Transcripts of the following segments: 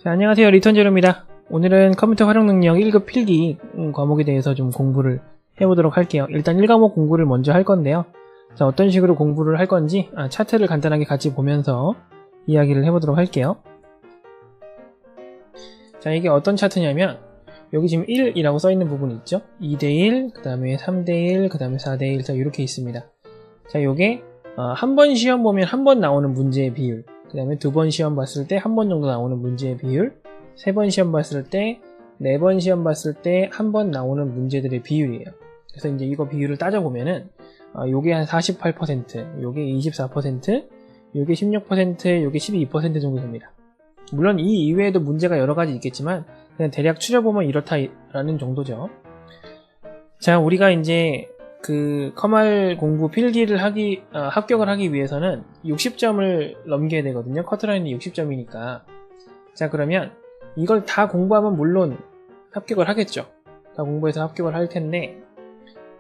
자, 안녕하세요. 리턴제로입니다. 오늘은 컴퓨터 활용 능력 1급 필기 과목에 대해서 좀 공부를 해보도록 할게요. 일단 1과목 공부를 먼저 할 건데요. 자, 어떤 식으로 공부를 할 건지 차트를 간단하게 같이 보면서 이야기를 해보도록 할게요. 자, 이게 어떤 차트냐면 여기 지금 1이라고 써있는 부분이 있죠. 2대1, 그 다음에 3대1, 그 다음에 4대1, 자, 이렇게 있습니다. 자, 요게 한 번 시험 보면 한 번 나오는 문제의 비율, 그 다음에 두 번 시험 봤을 때 한 번 정도 나오는 문제의 비율, 세 번 시험 봤을 때, 네 번 시험 봤을 때 한 번 나오는 문제들의 비율이에요. 그래서 이제 이거 비율을 따져보면은 요게 한 48%, 요게 24%, 요게 16%, 요게 12% 정도 됩니다. 물론 이 이외에도 문제가 여러 가지 있겠지만 그냥 대략 추려보면 이렇다라는 정도죠. 자, 우리가 이제 그 컴활 공부 필기를 합격을 하기 위해서는 60점을 넘겨야 되거든요. 커트라인이 60점이니까. 자, 그러면 이걸 다 공부하면 물론 합격을 하겠죠. 다 공부해서 합격을 할 텐데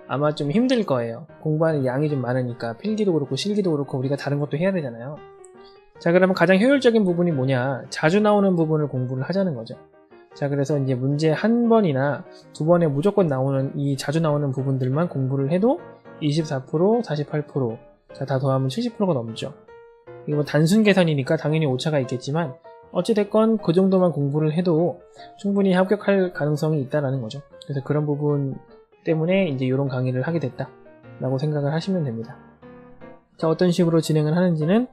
아마 좀 힘들 거예요. 공부하는 양이 좀 많으니까 필기도 그렇고 실기도 그렇고 우리가 다른 것도 해야 되잖아요. 자, 그러면 가장 효율적인 부분이 뭐냐? 자주 나오는 부분을 공부를 하자는 거죠. 자, 그래서 이제 문제 한 번이나 두 번에 무조건 나오는 이 자주 나오는 부분들만 공부를 해도 24%, 48%, 자, 다 더하면 70%가 넘죠. 이거 뭐 단순 계산이니까 당연히 오차가 있겠지만 어찌됐건 그 정도만 공부를 해도 충분히 합격할 가능성이 있다라는 거죠. 그래서 그런 부분 때문에 이제 이런 강의를 하게 됐다라고 생각을 하시면 됩니다. 자, 어떤 식으로 진행을 하는지는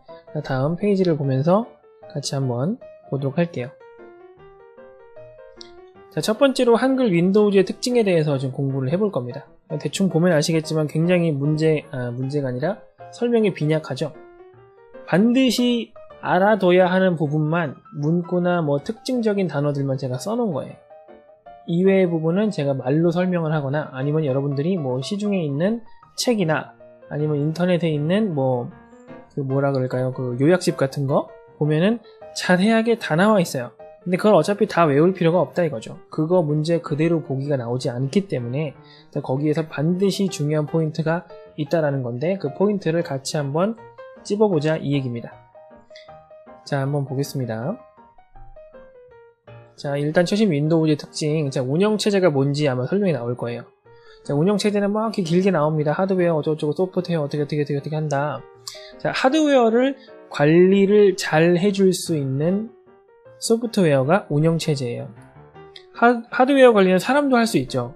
다음 페이지를 보면서 같이 한번 보도록 할게요. 자, 첫 번째로 한글 윈도우즈의 특징에 대해서 좀 공부를 해볼 겁니다. 대충 보면 아시겠지만 굉장히 문제가 아니라 설명이 빈약하죠. 반드시 알아둬야 하는 부분만 문구나 뭐 특징적인 단어들만 제가 써놓은 거예요. 이외의 부분은 제가 말로 설명을 하거나 아니면 여러분들이 뭐 시중에 있는 책이나 아니면 인터넷에 있는 그 요약집 같은 거 보면은 자세하게 다 나와 있어요. 근데 그걸 어차피 다 외울 필요가 없다 이거죠. 그거 문제 그대로 보기가 나오지 않기 때문에 거기에서 반드시 중요한 포인트가 있다라는 건데 그 포인트를 같이 한번 찝어보자 이 얘기입니다. 자, 한번 보겠습니다. 자, 일단 최신 윈도우즈의 특징, 자, 운영체제가 뭔지 아마 설명이 나올 거예요. 자, 운영체제는 막 이렇게 길게 나옵니다. 하드웨어 어쩌고저쩌고 소프트웨어 어떻게 한다. 자, 하드웨어를 관리를 잘 해줄 수 있는 소프트웨어가 운영체제예요. 하드웨어 관리는 사람도 할 수 있죠.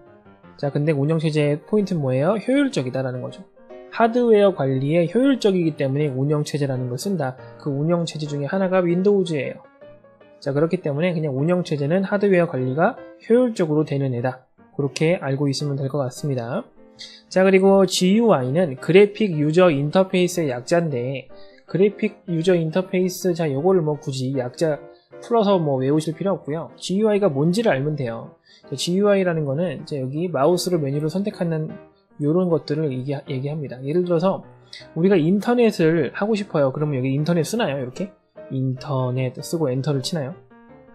자, 근데 운영체제의 포인트는 뭐예요? 효율적이다라는 거죠. 하드웨어 관리에 효율적이기 때문에 운영체제라는 걸 쓴다. 그 운영체제 중에 하나가 윈도우즈예요. 자, 그렇기 때문에 그냥 운영체제는 하드웨어 관리가 효율적으로 되는 애다. 그렇게 알고 있으면 될 것 같습니다. 자, 그리고 GUI는 그래픽 유저 인터페이스의 약자인데 그래픽 유저 인터페이스, 자, 요거를 굳이 약자 풀어서 외우실 필요 없고요. GUI가 뭔지를 알면 돼요. 자, GUI라는 거는 여기 마우스로 메뉴를 선택하는 이런 것들을 얘기합니다. 예를 들어서 우리가 인터넷을 하고 싶어요. 그러면 여기 인터넷 쓰나요? 이렇게 인터넷 쓰고 엔터를 치나요?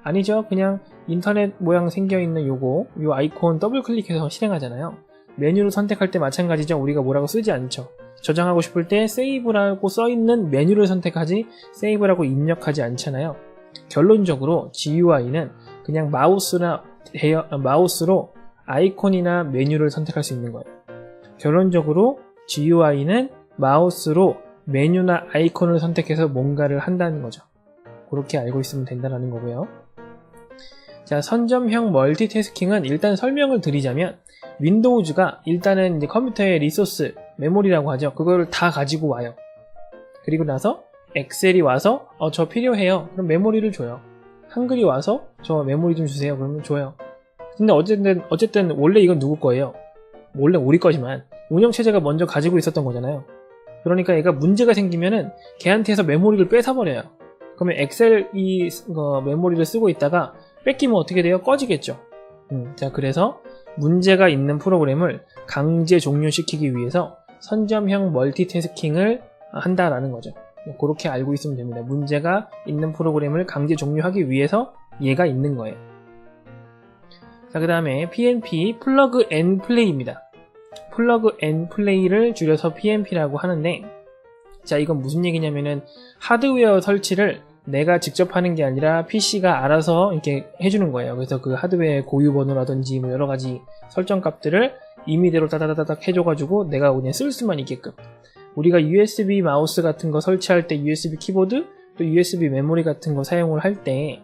아니죠. 그냥 인터넷 모양 생겨있는 요 아이콘 더블 클릭해서 실행하잖아요. 메뉴를 선택할 때 마찬가지죠. 우리가 뭐라고 쓰지 않죠. 저장하고 싶을 때 세이브라고 써있는 메뉴를 선택하지 세이브라고 입력하지 않잖아요. 결론적으로 GUI는 그냥 마우스로 아이콘이나 메뉴를 선택할 수 있는 거예요. 결론적으로 GUI는 마우스로 메뉴나 아이콘을 선택해서 뭔가를 한다는 거죠. 그렇게 알고 있으면 된다는 거고요. 자, 선점형 멀티태스킹은 일단 설명을 드리자면 윈도우즈가 일단은 이제 컴퓨터의 리소스, 메모리라고 하죠. 그걸 다 가지고 와요. 그리고 나서 엑셀이 와서 저 필요해요. 그럼 메모리를 줘요. 한글이 와서 저 메모리 좀 주세요. 그러면 줘요. 근데 어쨌든 원래 이건 누구 거예요? 원래 우리 거지만 운영체제가 먼저 가지고 있었던 거잖아요. 그러니까 얘가 문제가 생기면은 걔한테서 메모리를 뺏어버려요. 그러면 엑셀이 메모리를 쓰고 있다가 뺏기면 어떻게 돼요? 꺼지겠죠. 자, 그래서 문제가 있는 프로그램을 강제 종료시키기 위해서 선점형 멀티태스킹을 한다라는 거죠. 그렇게 알고 있으면 됩니다. 문제가 있는 프로그램을 강제 종료하기 위해서 얘가 있는 거예요. 자, 그 다음에 PNP, 플러그 앤 플레이입니다. 플러그 앤 플레이를 줄여서 PNP라고 하는데, 자, 이건 무슨 얘기냐면은 하드웨어 설치를 내가 직접 하는 게 아니라 PC가 알아서 이렇게 해주는 거예요. 그래서 그 하드웨어 고유 번호라든지 뭐 여러 가지 설정 값들을 임의대로 따다다닥 해줘가지고 내가 그냥 쓸 수만 있게끔. 우리가 USB 마우스 같은 거 설치할 때 USB 키보드 또 USB 메모리 같은 거 사용을 할 때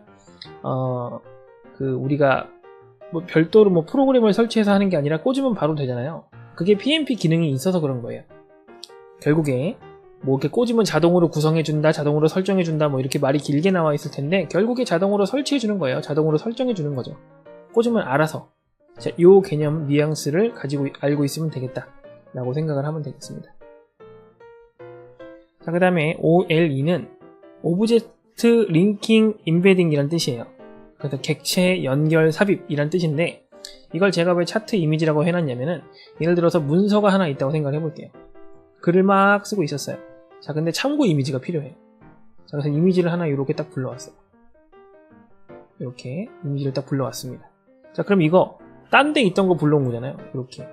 우리가 뭐 별도로 뭐 프로그램을 설치해서 하는 게 아니라 꽂으면 바로 되잖아요. 그게 PNP 기능이 있어서 그런 거예요. 결국에 뭐 이렇게 꽂으면 자동으로 구성해준다, 자동으로 설정해준다, 뭐 이렇게 말이 길게 나와 있을 텐데 결국에 자동으로 설치해주는 거예요. 자동으로 설정해주는 거죠. 꽂으면 알아서. 자, 요 개념 뉘앙스를 알고 있으면 되겠다 라고 생각을 하면 되겠습니다. 자, 그 다음에 OLE는 오브젝트 링킹 임베딩 이란 뜻이에요. 그래서 객체 연결 삽입 이란 뜻인데, 이걸 제가 왜 차트 이미지라고 해놨냐면은, 예를 들어서 문서가 하나 있다고 생각을 해볼게요. 글을 막 쓰고 있었어요. 자, 근데 참고 이미지가 필요해요. 자, 그래서 이미지를 하나 이렇게 딱 불러왔어요. 이렇게 이미지를 딱 불러왔습니다. 자, 그럼 이거 딴 데 있던 거 불러온 거잖아요. 이렇게.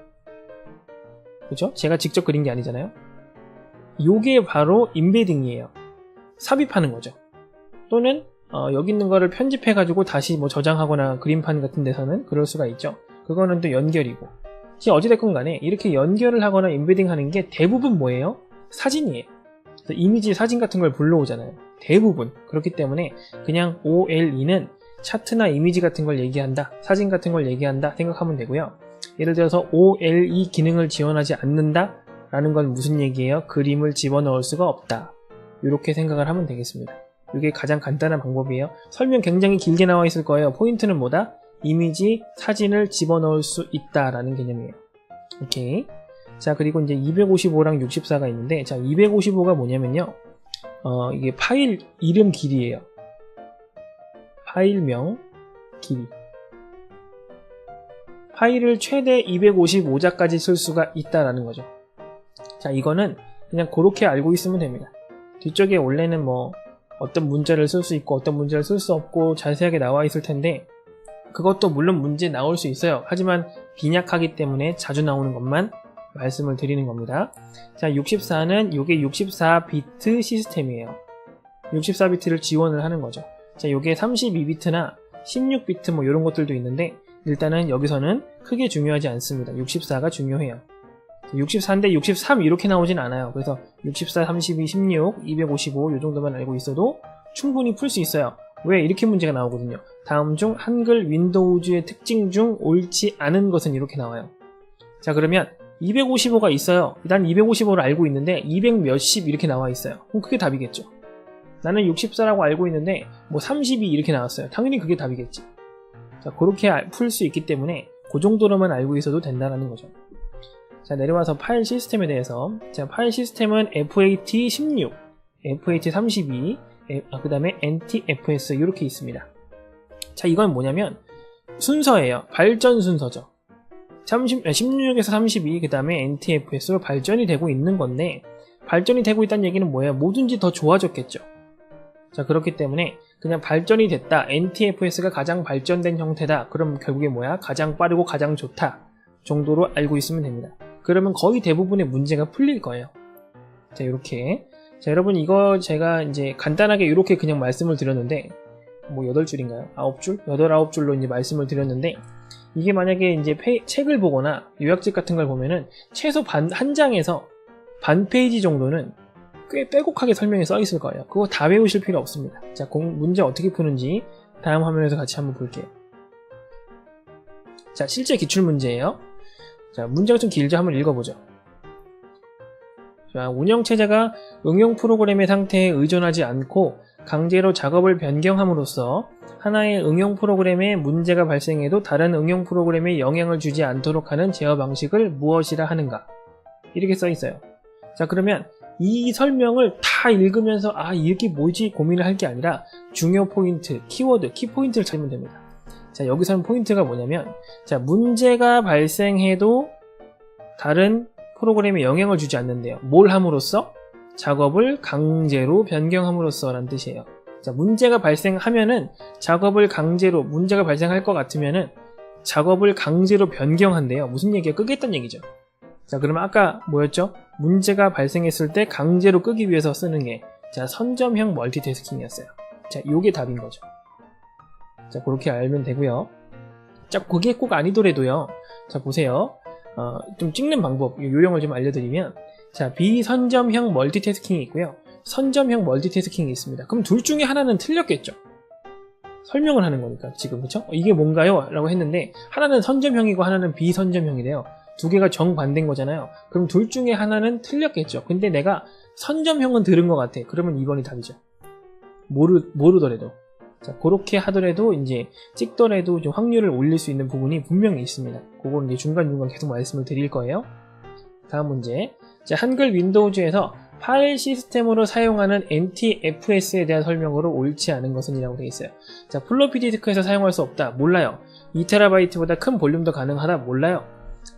그죠? 제가 직접 그린 게 아니잖아요. 요게 바로 임베딩이에요. 삽입하는 거죠. 또는 여기 있는 거를 편집해가지고 다시 뭐 저장하거나 그림판 같은 데서는 그럴 수가 있죠. 그거는 또 연결이고. 어찌됐건 간에 이렇게 연결을 하거나 임베딩 하는 게 대부분 뭐예요? 사진이에요. 이미지 사진 같은 걸 불러오잖아요. 대부분. 그렇기 때문에 그냥 OLE는 차트나 이미지 같은 걸 얘기한다, 사진 같은 걸 얘기한다 생각하면 되고요. 예를 들어서 OLE 기능을 지원하지 않는다 라는 건 무슨 얘기예요? 그림을 집어넣을 수가 없다. 이렇게 생각을 하면 되겠습니다. 이게 가장 간단한 방법이에요. 설명 굉장히 길게 나와 있을 거예요. 포인트는 뭐다? 이미지, 사진을 집어넣을 수 있다라는 개념이에요. 오케이. 자, 그리고 이제 255랑 64가 있는데, 자, 255가 뭐냐면요. 이게 파일 이름 길이에요. 파일명 길이. 파일을 최대 255자까지 쓸 수가 있다라는 거죠. 자, 이거는 그냥 그렇게 알고 있으면 됩니다. 뒤쪽에 원래는 뭐 어떤 문자를 쓸 수 있고 어떤 문자를 쓸 수 없고 자세하게 나와 있을 텐데, 그것도 물론 문제 나올 수 있어요. 하지만 빈약하기 때문에 자주 나오는 것만 말씀을 드리는 겁니다. 자, 64는 요게 64비트 시스템이에요. 64비트를 지원을 하는 거죠. 자, 요게 32비트나 16비트 뭐 이런 것들도 있는데, 일단은 여기서는 크게 중요하지 않습니다. 64가 중요해요. 64인데 63 이렇게 나오진 않아요. 그래서 64, 32, 16, 255 이 정도만 알고 있어도 충분히 풀 수 있어요. 왜? 이렇게 문제가 나오거든요. 다음 중 한글 윈도우즈의 특징 중 옳지 않은 것은 이렇게 나와요. 자, 그러면 255가 있어요. 난 255를 알고 있는데 200 몇십 이렇게 나와 있어요. 그럼 그게 답이겠죠. 나는 64라고 알고 있는데 뭐 32 이렇게 나왔어요. 당연히 그게 답이겠지. 자, 그렇게 풀 수 있기 때문에 그 정도로만 알고 있어도 된다는 거죠. 자, 내려와서 파일 시스템에 대해서. 자, 파일 시스템은 FAT16, FAT32, 그 다음에 NTFS 이렇게 있습니다. 자, 이건 뭐냐면 순서예요. 발전 순서죠. 16에서 32, 그 다음에 NTFS로 발전이 되고 있는 건데, 발전이 되고 있다는 얘기는 뭐예요? 뭐든지 더 좋아졌겠죠. 자, 그렇기 때문에 그냥 발전이 됐다, NTFS가 가장 발전된 형태다, 그럼 결국에 뭐야? 가장 빠르고 가장 좋다 정도로 알고 있으면 됩니다. 그러면 거의 대부분의 문제가 풀릴 거예요. 자, 이렇게. 자, 여러분, 이거 제가 이제 간단하게 이렇게 그냥 말씀을 드렸는데, 뭐 8줄인가요? 9줄? 8, 9줄로 이제 말씀을 드렸는데, 이게 만약에 이제 책을 보거나 요약집 같은 걸 보면은 최소 한 장에서 반 페이지 정도는 꽤 빼곡하게 설명이 써 있을 거예요. 그거 다 외우실 필요 없습니다. 자, 문제 어떻게 푸는지 다음 화면에서 같이 한번 볼게요. 자, 실제 기출문제예요. 자, 문제가 좀 길죠? 한번 읽어보죠. 자, 운영체제가 응용 프로그램의 상태에 의존하지 않고 강제로 작업을 변경함으로써 하나의 응용 프로그램에 문제가 발생해도 다른 응용 프로그램에 영향을 주지 않도록 하는 제어 방식을 무엇이라 하는가? 이렇게 써 있어요. 자, 그러면 이 설명을 다 읽으면서 이게 뭐지 고민을 할 게 아니라 중요 포인트, 키워드, 키포인트를 찾으면 됩니다. 자, 여기서는 포인트가 뭐냐면, 자, 문제가 발생해도 다른 프로그램에 영향을 주지 않는데요. 뭘 함으로써? 작업을 강제로 변경함으로써 라는 뜻이에요. 자, 문제가 발생하면은 문제가 발생할 것 같으면은 작업을 강제로 변경한대요. 무슨 얘기야? 끄겠다는 얘기죠. 자, 그러면 아까 뭐였죠? 문제가 발생했을 때 강제로 끄기 위해서 쓰는 게, 자, 선점형 멀티태스킹이었어요. 자, 요게 답인 거죠. 자, 그렇게 알면 되고요. 자, 그게 꼭 아니더라도요. 자, 보세요. 좀 찍는 방법, 요령을 좀 알려드리면, 자, 비선점형 멀티태스킹이 있고요. 선점형 멀티태스킹이 있습니다. 그럼 둘 중에 하나는 틀렸겠죠. 설명을 하는 거니까 지금, 그쵸? 이게 뭔가요? 라고 했는데 하나는 선점형이고 하나는 비선점형이래요. 두 개가 정반대인 거잖아요. 그럼 둘 중에 하나는 틀렸겠죠. 근데 내가 선점형은 들은 것 같아. 그러면 2번이 답이죠. 모르더라도. 자, 그렇게 하더라도 이제 찍더라도 좀 확률을 올릴 수 있는 부분이 분명히 있습니다. 그건 이제 중간중간 계속 말씀을 드릴 거예요. 다음 문제. 자, 한글 윈도우즈에서 파일 시스템으로 사용하는 NTFS에 대한 설명으로 옳지 않은 것은 이라고 되어 있어요. 자, 플로피 디스크에서 사용할 수 없다. 몰라요. 2TB보다 큰 볼륨도 가능하다. 몰라요.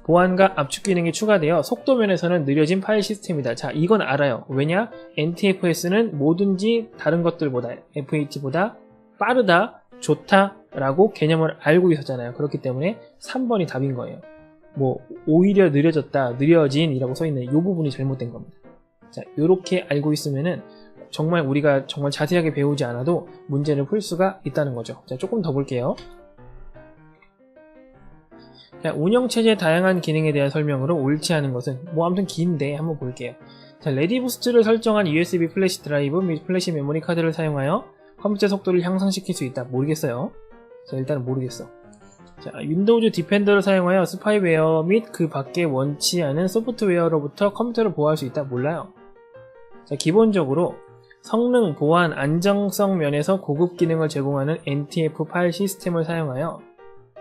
보안과 압축 기능이 추가되어 속도 면에서는 느려진 파일 시스템이다. 자, 이건 알아요. 왜냐? NTFS는 뭐든지 다른 것들보다 FAT보다 빠르다, 좋다 라고 개념을 알고 있었잖아요. 그렇기 때문에 3번이 답인 거예요. 뭐 오히려 느려졌다, 느려진 이라고 써있는 이 부분이 잘못된 겁니다. 자, 요렇게 알고 있으면은 정말 우리가 정말 자세하게 배우지 않아도 문제를 풀 수가 있다는 거죠. 자, 조금 더 볼게요. 자, 운영체제의 다양한 기능에 대한 설명으로 옳지 않은 것은 뭐 아무튼 긴데 한번 볼게요. 자, 레디부스트를 설정한 USB 플래시 드라이브 및 플래시 메모리 카드를 사용하여 컴퓨터 속도를 향상시킬 수 있다. 모르겠어요. 자, 일단은 모르겠어. 자, 윈도우즈 디펜더를 사용하여 스파이웨어 및 그 밖에 원치 않은 소프트웨어로부터 컴퓨터를 보호할 수 있다. 몰라요. 자, 기본적으로 성능, 보안, 안정성 면에서 고급 기능을 제공하는 NTF 파일 시스템을 사용하여,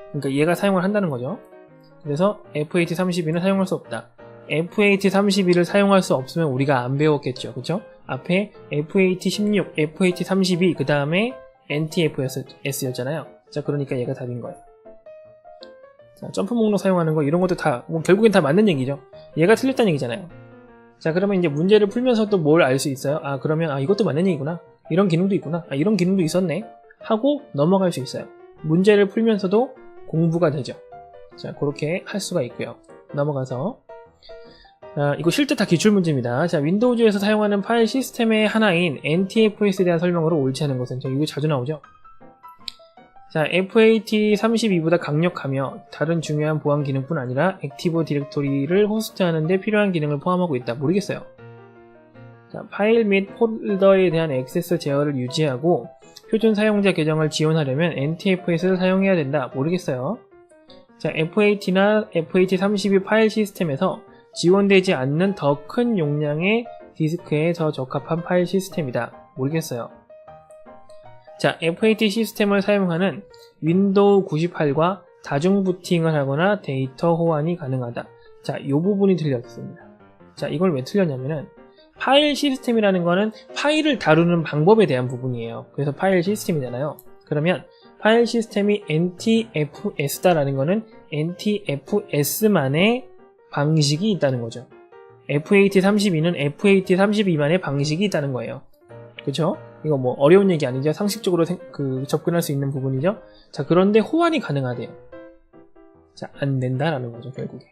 그러니까 얘가 사용을 한다는 거죠. 그래서 FAT32는 사용할 수 없다. FAT32를 사용할 수 없으면 우리가 안 배웠겠죠. 그쵸? 앞에 FAT16, FAT32, 그 다음에 NTFS였잖아요. 자, 그러니까 얘가 답인 거예요. 자, 점프 목록 사용하는 거, 이런 것도 다, 뭐 결국엔 다 맞는 얘기죠. 얘가 틀렸다는 얘기잖아요. 자, 그러면 이제 문제를 풀면서 또 뭘 알 수 있어요? 아, 그러면, 이것도 맞는 얘기구나. 이런 기능도 있구나. 이런 기능도 있었네. 하고 넘어갈 수 있어요. 문제를 풀면서도 공부가 되죠. 자, 그렇게 할 수가 있고요. 넘어가서. 자, 이거 실제 다 기출문제입니다. 자, 윈도우즈에서 사용하는 파일 시스템의 하나인 NTFS에 대한 설명으로 옳지 않은 것은, 자, 이거 자주 나오죠? 자, FAT32보다 강력하며 다른 중요한 보안 기능뿐 아니라 액티브 디렉토리를 호스트하는 데 필요한 기능을 포함하고 있다. 모르겠어요. 자, 파일 및 폴더에 대한 액세스 제어를 유지하고 표준 사용자 계정을 지원하려면 NTFS를 사용해야 된다. 모르겠어요. 자, FAT나 FAT32 파일 시스템에서 지원되지 않는 더 큰 용량의 디스크에 더 적합한 파일 시스템이다. 모르겠어요. 자, FAT 시스템을 사용하는 윈도우 98과 다중 부팅을 하거나 데이터 호환이 가능하다. 자, 이 부분이 틀렸습니다. 자, 이걸 왜 틀렸냐면은 파일 시스템이라는 거는 파일을 다루는 방법에 대한 부분이에요. 그래서 파일 시스템이잖아요. 그러면 파일 시스템이 NTFS다라는 거는 NTFS만의 방식이 있다는 거죠. FAT32는 FAT32만의 방식이 있다는 거예요. 그쵸? 이거 뭐 어려운 얘기 아니죠? 상식적으로 접근할 수 있는 부분이죠? 자, 그런데 호환이 가능하대요. 자, 안 된다라는 거죠, 결국에.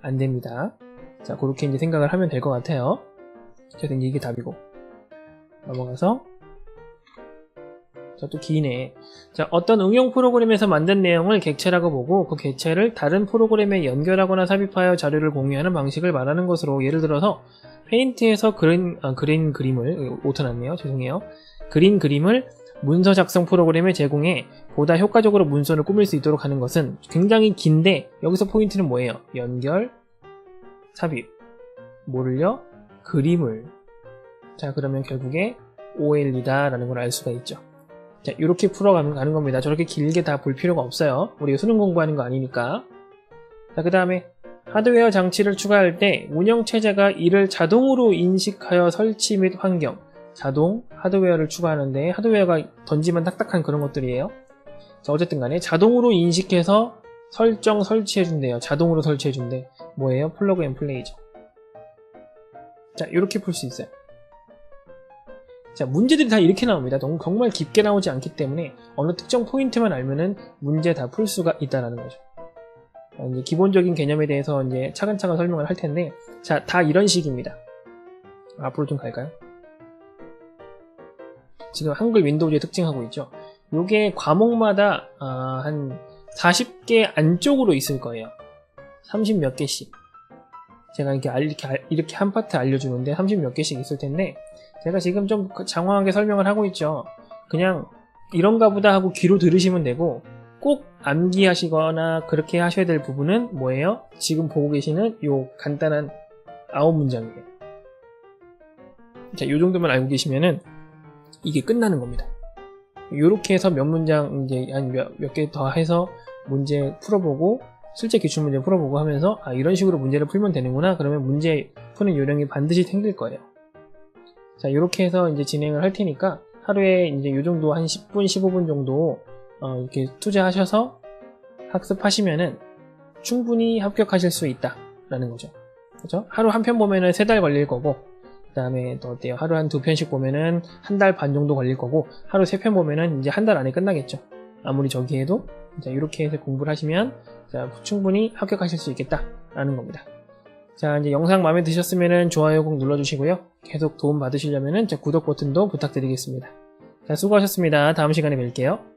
안 됩니다. 자, 그렇게 이제 생각을 하면 될 것 같아요. 그래서 이제 이게 답이고. 넘어가서. 자, 또 기네. 자, 어떤 응용 프로그램에서 만든 내용을 객체라고 보고 그 객체를 다른 프로그램에 연결하거나 삽입하여 자료를 공유하는 방식을 말하는 것으로, 예를 들어서 페인트에서 그린 그림을, 오타 났네요. 죄송해요. 그린 그림을 문서 작성 프로그램에 제공해 보다 효과적으로 문서를 꾸밀 수 있도록 하는 것은 굉장히 긴데, 여기서 포인트는 뭐예요? 연결, 삽입. 뭐를요? 그림을. 자, 그러면 결국에 OL이다 라는 걸 알 수가 있죠. 자, 이렇게 풀어가는 겁니다. 저렇게 길게 다 볼 필요가 없어요. 우리가 수능 공부하는 거 아니니까. 자, 그 다음에 하드웨어 장치를 추가할 때 운영체제가 이를 자동으로 인식하여 설치 및 환경. 자동 하드웨어를 추가하는데, 하드웨어가 던지면 딱딱한 그런 것들이에요. 자, 어쨌든 간에 자동으로 인식해서 설치해준대요. 자동으로 설치해준대. 뭐예요? 플러그 앤 플레이죠. 자, 이렇게 풀 수 있어요. 자, 문제들이 다 이렇게 나옵니다. 너무 정말 깊게 나오지 않기 때문에 어느 특정 포인트만 알면은 문제 다 풀 수가 있다는 거죠. 이제 기본적인 개념에 대해서 이제 차근차근 설명을 할 텐데, 자, 다 이런 식입니다. 앞으로 좀 갈까요? 지금 한글 윈도우즈에 특징하고 있죠. 요게 과목마다 한 40개 안쪽으로 있을 거예요. 30 몇 개씩. 제가 이렇게 한 파트 알려주는데 30 몇 개씩 있을 텐데, 제가 지금 좀 장황하게 설명을 하고 있죠. 그냥 이런가 보다 하고 귀로 들으시면 되고, 꼭 암기하시거나 그렇게 하셔야 될 부분은 뭐예요? 지금 보고 계시는 요 간단한 9문장이에요. 자, 요 정도만 알고 계시면은 이게 끝나는 겁니다. 요렇게 해서 몇 문장, 이제 한 몇 개 더 해서 문제 풀어보고, 실제 기출문제 풀어보고 하면서, 이런 식으로 문제를 풀면 되는구나. 그러면 문제 푸는 요령이 반드시 생길 거예요. 자, 요렇게 해서 이제 진행을 할 테니까, 하루에 이제 요 정도 한 10분, 15분 정도, 이렇게 투자하셔서 학습하시면은 충분히 합격하실 수 있다라는 거죠. 그죠? 하루 한 편 보면은 3달 걸릴 거고, 그 다음에 또 어때요? 하루 한 2편씩 보면은 1달 반 정도 걸릴 거고, 하루 3편 보면은 이제 1달 안에 끝나겠죠. 아무리 저기해도. 자, 이렇게 해서 공부를 하시면, 자, 충분히 합격하실 수 있겠다라는 겁니다. 자, 이제 영상 마음에 드셨으면은 좋아요 꼭 눌러주시고요. 계속 도움 받으시려면은 구독 버튼도 부탁드리겠습니다. 자, 수고하셨습니다. 다음 시간에 뵐게요.